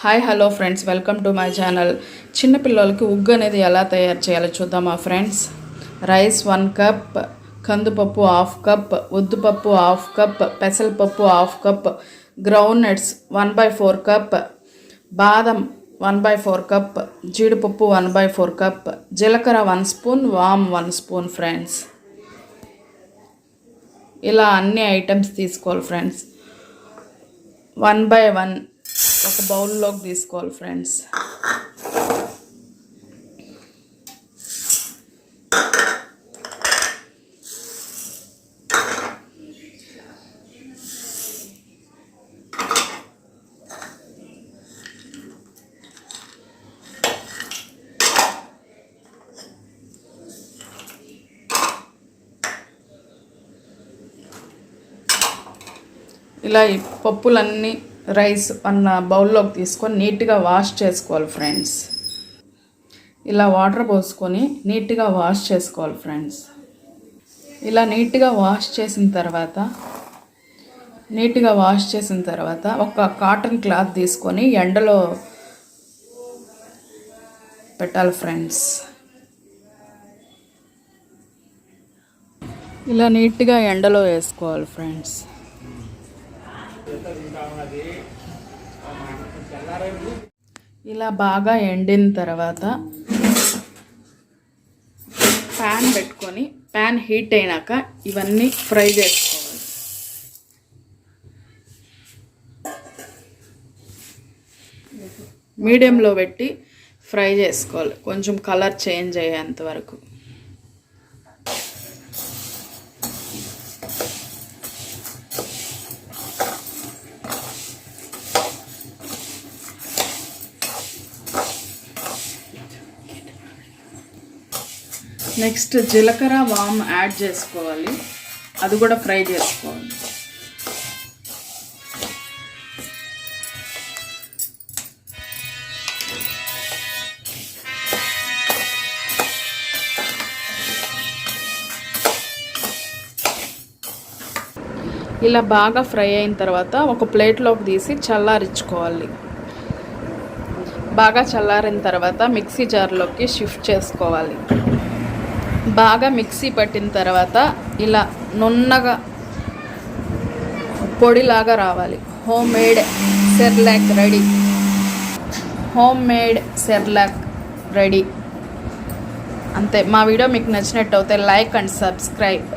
Hi hello friends, welcome to my channel. చిన్నపిల్లలకి ఉగ్గు అనేది ఎలా తయారు చేయాలో చూద్దామా ఫ్రెండ్స్. రైస్ 1 కప్, కందిపప్పు 1/2 కప్, ఉద్దుపప్పు 1/2 కప్, పెసరపప్పు 1/2 కప్, గ్రౌండ్ నట్స్ 1/4 కప్, బాదం 1/4 కప్, జీడిపప్పు 1/4 కప్, జీలకర్ర 1 స్పూన్, వామ్ 1 స్పూన్ ఫ్రెండ్స్. ఇలా అన్ని ఐటమ్స్ తీసుకోవాలి ఫ్రెండ్స్. 1 by 1 ఒక బౌల్లోకి తీసుకోవాలి ఫ్రెండ్స్. ఇలా ఈ పప్పులన్నీ రైస్ అన్న బౌల్లోకి తీసుకొని నీట్గా వాష్ చేసుకోవాలి ఫ్రెండ్స్. ఇలా వాటర్ పోసుకొని నీట్గా వాష్ చేసుకోవాలి ఫ్రెండ్స్. ఇలా నీట్గా వాష్ చేసిన తర్వాత ఒక కాటన్ క్లాత్ తీసుకొని ఎండలో పెట్టాలి ఫ్రెండ్స్. ఇలా నీట్గా ఎండలో వేసుకోవాలి ఫ్రెండ్స్. ఇలా బాగా ఎండిన తర్వాత ప్యాన్ పెట్టుకొని ప్యాన్ హీట్ అయినాక ఇవన్నీ ఫ్రై చేసుకోవాలి. మీడియంలో పెట్టి ఫ్రై చేసుకోవాలి, కొంచెం కలర్ చేంజ్ అయ్యేంత వరకు. నెక్స్ట్ జీలకర్ర వామ్ యాడ్ చేసుకోవాలి, అది కూడా ఫ్రై చేసుకోవాలి. ఇలా బాగా ఫ్రై అయిన తర్వాత ఒక ప్లేట్లోకి తీసి చల్లారించుకోవాలి. బాగా చల్లారిన తర్వాత మిక్సీ జార్లోకి షిఫ్ట్ చేసుకోవాలి. బాగా మిక్సీ పట్టిన తర్వాత ఇలా నున్నగా పొడిలాగా రావాలి. Home made Cerelac ready. అంతే. మా వీడియో మీకు నచ్చినట్టు అయితే లైక్ అండ్ సబ్స్క్రైబ్.